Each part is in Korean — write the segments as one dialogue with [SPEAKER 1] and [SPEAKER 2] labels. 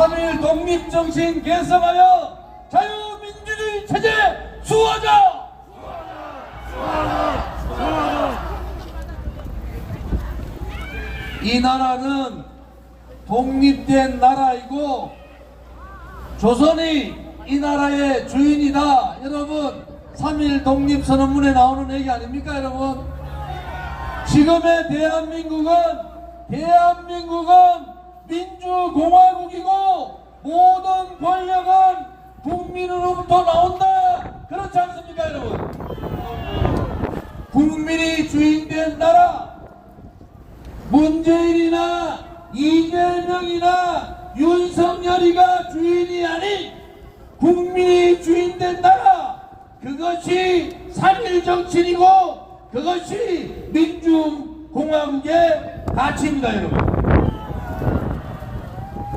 [SPEAKER 1] 3.1 독립정신 개성하여 자유민주주의 체제 수호하자! 이 나라는 독립된 나라이고 조선이 이 나라의 주인이다. 여러분 3.1 독립선언문에 나오는 얘기 아닙니까 여러분? 지금의 대한민국은 민주공화국이고 모든 권력은 국민으로부터 나온다. 그렇지 않습니까 여러분? 국민이 주인된 나라, 문재인이나 이재명이나 윤석열이가 주인이 아닌 국민이 주인된 나라, 그것이 3.1 정신이고 그것이 민주공화국의 가치입니다 여러분.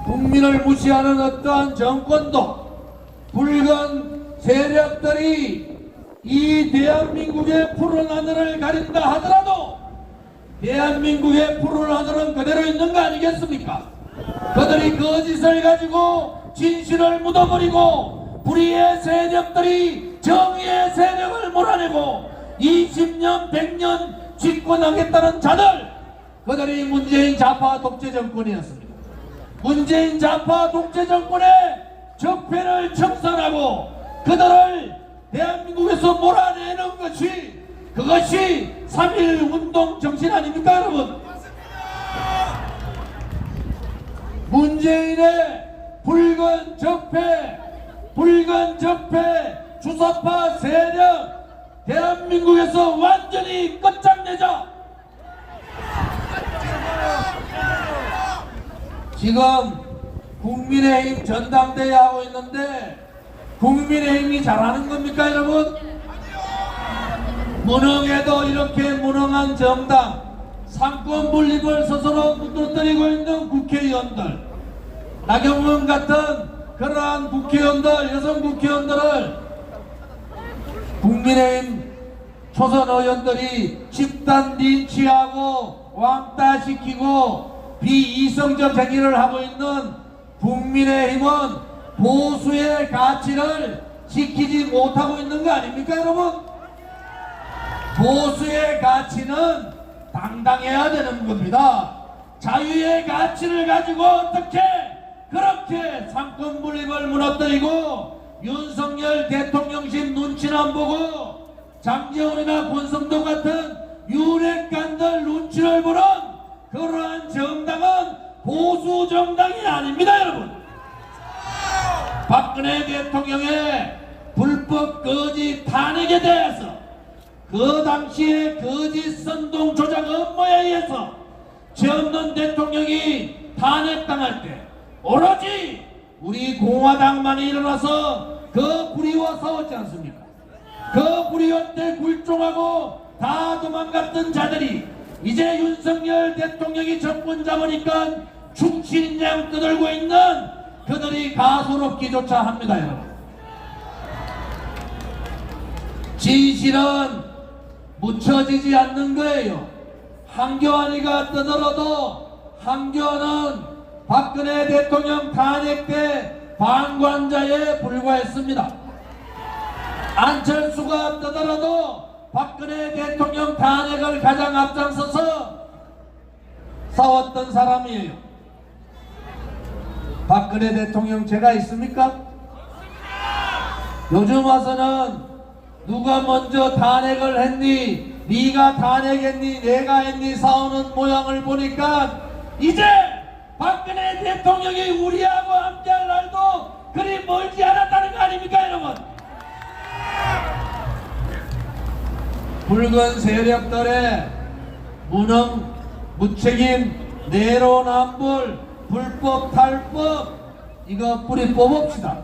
[SPEAKER 1] 국민을 무시하는 어떠한 정권도 붉은 세력들이 이 대한민국의 푸른 하늘을 가린다 하더라도 대한민국의 푸른 하늘은 그대로 있는 거 아니겠습니까? 그들이 거짓을 가지고 진실을 묻어버리고 불의의 세력들이 정의의 세력을 몰아내고 20년 100년 집권하겠다는 자들, 그들이 문재인 좌파 독재 정권이었습니다. 문재인 좌파 독재 정권의 적폐를 청산하고 그들을 대한민국에서 몰아내는 것이 그것이 3.1 운동 정신 아닙니까 여러분? 문재인의 붉은 적폐 주사파 세력 대한민국에서 완전히 끝장내자. 지금 국민의힘 전당대회 하고 있는데 국민의힘이 잘하는 겁니까 여러분? 무능해도 이렇게 무능한 정당, 상권 분립을 스스로 무너뜨리고 있는 국회의원들, 나경원 같은 그러한 국회의원들, 여성 국회의원들을 국민의힘 초선 의원들이 집단 린치하고 왕따시키고 비이성적 행위를 하고 있는 국민의힘은 보수의 가치를 지키지 못하고 있는 거 아닙니까 여러분? 보수의 가치는 당당해야 되는 겁니다. 자유의 가치를 가지고 어떻게 그렇게 상권 분립을 무너뜨리고 윤석열 대통령실 눈치는 안 보고 장제원이나 권성도 같은 유력간들 눈치를 보는 그러한 정당은 보수 정당이 아닙니다 여러분. 박근혜 대통령의 불법 거짓 탄핵에 대해서 그 당시에 거짓 선동 조작 업무에 의해서 죄 없는 대통령이 탄핵당할 때 오로지 우리 공화당만이 일어나서 그 불의와 싸웠지 않습니까? 그 불의한테 굴종하고 다 도망갔던 자들이 이제 윤석열 대통령이 정권 잡으니까 충신인양 떠들고 있는 그들이 가소롭기조차 합니다 여러분. 진실은 묻혀지지 않는 거예요. 한교안이가 떠들어도 한교안은 박근혜 대통령 탄핵 때 방관자에 불과했습니다. 안철수가 떠들어도 박근혜 대통령 탄핵을 가장 앞장서서 싸웠던 사람이에요. 박근혜 대통령 죄가 있습니까? 요즘 와서는 누가 먼저 탄핵을 했니? 네가 탄핵했니? 내가 했니? 싸우는 모양을 보니까 이제 박근혜 대통령이 우리하고 함께할 날도 그리 멀지 않았다는 거 아닙니까 여러분? 붉은 세력들의 무능, 무책임, 내로남불, 불법 탈법 이거 뿌리 뽑읍시다.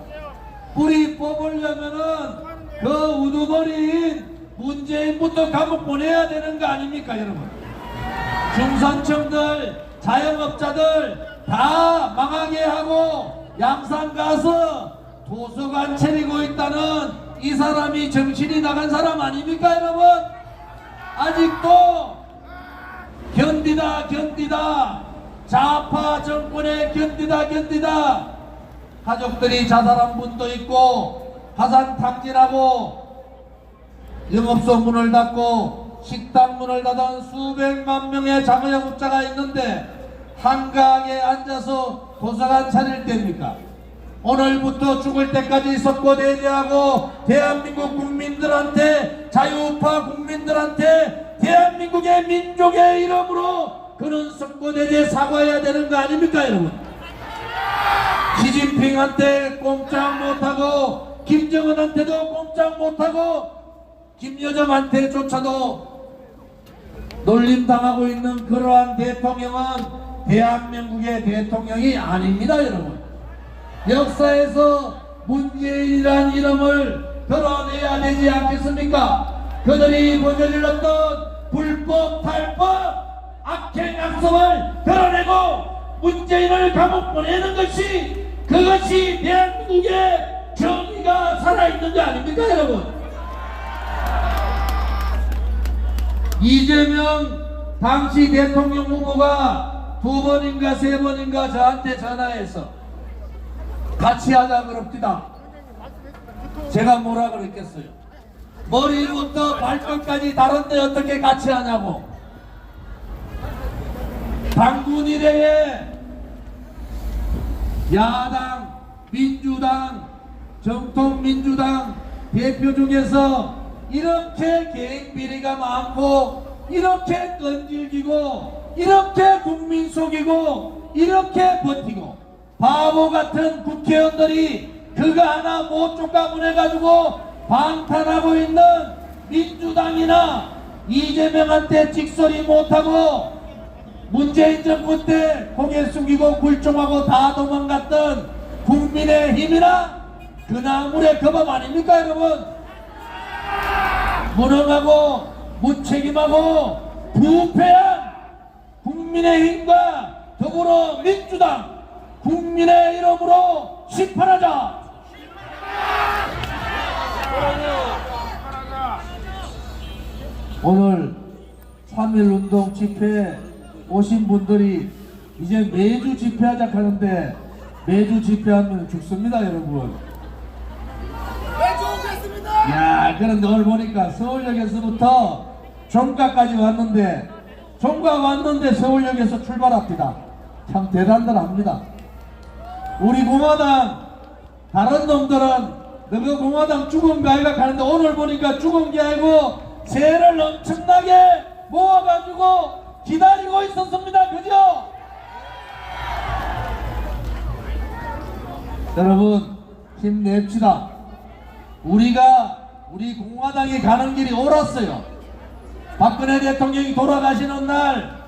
[SPEAKER 1] 뿌리 뽑으려면은 그 우두머리인 문재인부터 감옥 보내야 되는 거 아닙니까 여러분? 중산층들, 자영업자들 다 망하게 하고 양산 가서 도서관 차리고 있다는 이 사람이 정신이 나간 사람 아닙니까 여러분? 아직도 견디다 좌파 정권에 견디다 가족들이 자살한 분도 있고 화산 탕진하고 영업소 문을 닫고 식당 문을 닫은 수백만 명의 자영업자가 있는데 한가하게 앉아서 도서관 차릴 때입니까? 오늘부터 죽을 때까지 석고대죄하고 대한민국 국민들한테 자유파 국민들한테 대한민국의 민족의 이름으로 그는 석고대죄 사과해야 되는 거 아닙니까 여러분? 시진핑한테 꼼짝 못하고 김정은한테도 꼼짝 못하고 김여정한테조차도 놀림당하고 있는 그러한 대통령은 대한민국의 대통령이 아닙니다 여러분. 역사에서 문재인이라는 이름을 드러내야 되지 않겠습니까? 그들이 저질렀던 불법 탈법 악행 악성을 드러내고 문재인을 감옥 보내는 것이 그것이 대한민국의 정의가 살아있는 거 아닙니까 여러분? 이재명 당시 대통령 후보가 2번인가 3번인가 저한테 전화해서 같이 하자 그럽니다. 제가 뭐라 그랬겠어요? 머리부터 발끝까지 다른데 어떻게 같이 하냐고. 당군 이래에 야당, 민주당, 정통민주당 대표 중에서 이렇게 개인 비리가 많고 이렇게 끈질기고 이렇게 국민 속이고 이렇게 버티고 바보 같은 국회의원들이 그거 하나 못 쫓아보내가지고 방탄하고 있는 민주당이나 이재명한테 찍소리 못하고 문재인 정부 때 고개 숙이고 굴종하고 다 도망갔던 국민의힘이나 그 나물의 거법 아닙니까 여러분? 무능하고 무책임하고 부패한 국민의힘과 더불어민주당 국민의 이름으로 심판하자. 오늘 3.1운동 집회에 오신 분들이 이제 매주 집회하자 하는데 매주 집회하면 죽습니다 여러분. 야, 그런데 오늘 보니까 서울역에서부터 종가까지 왔는데 종가 왔는데 서울역에서 출발합니다. 참 대단합니다. 우리 공화당 다른 놈들은 너가 공화당 죽은 거 아이가 가는데 오늘 보니까 죽은 게 아니고 새를 엄청나게 모아가지고 기다리고 있었습니다. 그죠? 여러분 힘냅시다. 우리 공화당이 가는 길이 옳았어요. 박근혜 대통령이 돌아가시는 날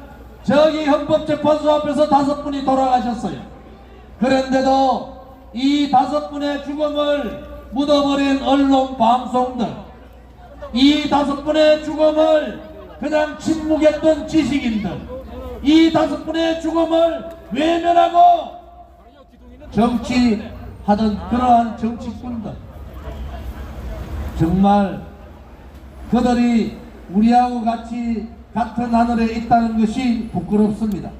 [SPEAKER 1] 저기 헌법재판소 앞에서 5분이 돌아가셨어요. 그런데도 이 5분의 죽음을 묻어버린 언론 방송들, 이 5분의 죽음을 그냥 침묵했던 지식인들, 이 5분의 죽음을 외면하고 정치하던 그러한 정치꾼들, 정말 그들이 우리하고 같은 하늘에 있다는 것이 부끄럽습니다.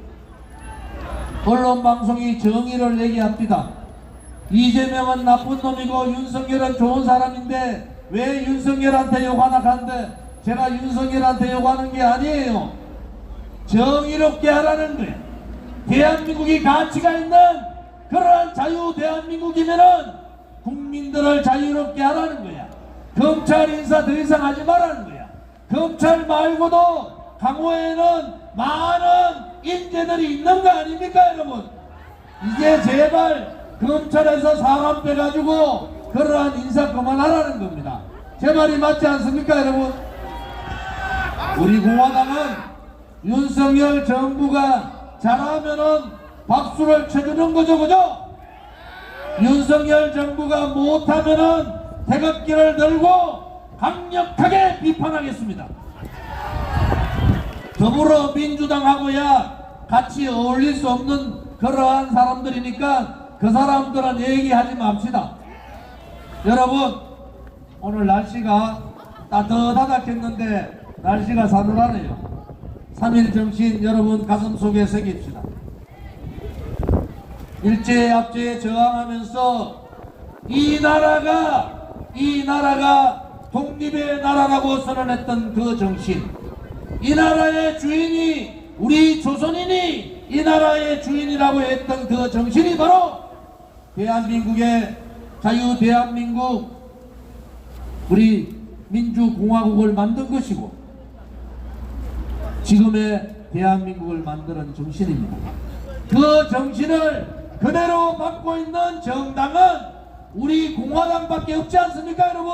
[SPEAKER 1] 언론방송이 정의를 얘기합니다. 이재명은 나쁜 놈이고 윤석열은 좋은 사람인데 왜 윤석열한테 욕하나 하는데 제가 윤석열한테 욕하는 게 아니에요. 정의롭게 하라는 거예요. 대한민국이 가치가 있는 그러한 자유 대한민국이면은 국민들을 자유롭게 하라는 거야. 검찰 인사 더 이상 하지 말라는 거야. 검찰 말고도 강호에는 많은 인재들이 있는 거 아닙니까 여러분? 이제 제발 검찰에서 사람 빼가지고 그러한 인사 그만하라는 겁니다. 제 말이 맞지 않습니까 여러분? 우리 공화당은 윤석열 정부가 잘하면은 박수를 쳐주는 거죠, 그죠? 윤석열 정부가 못하면은 태극기를 들고 강력하게 비판하겠습니다. 더불어민주당하고야 같이 어울릴 수 없는 그러한 사람들이니까 그 사람들은 얘기하지 맙시다. 여러분 오늘 날씨가 따뜻하다했는데 날씨가 사늘하네요. 3.1 정신 여러분 가슴속에 새깁시다. 일제압제에 저항하면서 이 나라가 독립의 나라라고 선언했던 그 정신, 이 나라의 주인이 우리 조선인이 이 나라의 주인이라고 했던 그 정신이 바로 대한민국의 자유 대한민국 우리 민주공화국을 만든 것이고 지금의 대한민국을 만드는 정신입니다. 그 정신을 그대로 갖고 있는 정당은 우리 공화당밖에 없지 않습니까, 여러분?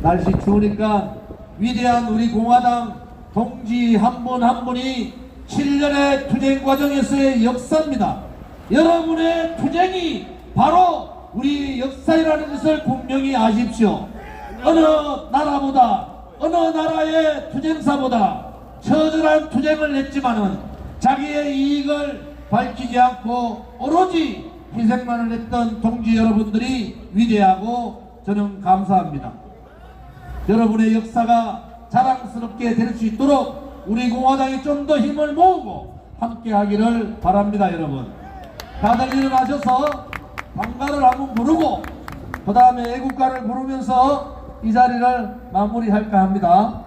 [SPEAKER 1] 날씨 추우니까 위대한 우리 공화당 동지 한 분 한 분이 7년의 투쟁 과정에서의 역사입니다. 여러분의 투쟁이 바로 우리 역사이라는 것을 분명히 아십시오. 어느 나라보다, 어느 나라의 투쟁사보다 처절한 투쟁을 했지만은 자기의 이익을 밝히지 않고 오로지 희생만을 했던 동지 여러분들이 위대하고 저는 감사합니다. 여러분의 역사가 자랑스럽게 될 수 있도록 우리 공화당이 좀 더 힘을 모으고 함께 하기를 바랍니다. 여러분 다들 일어나셔서 방가를 한번 부르고 그 다음에 애국가를 부르면서 이 자리를 마무리할까 합니다.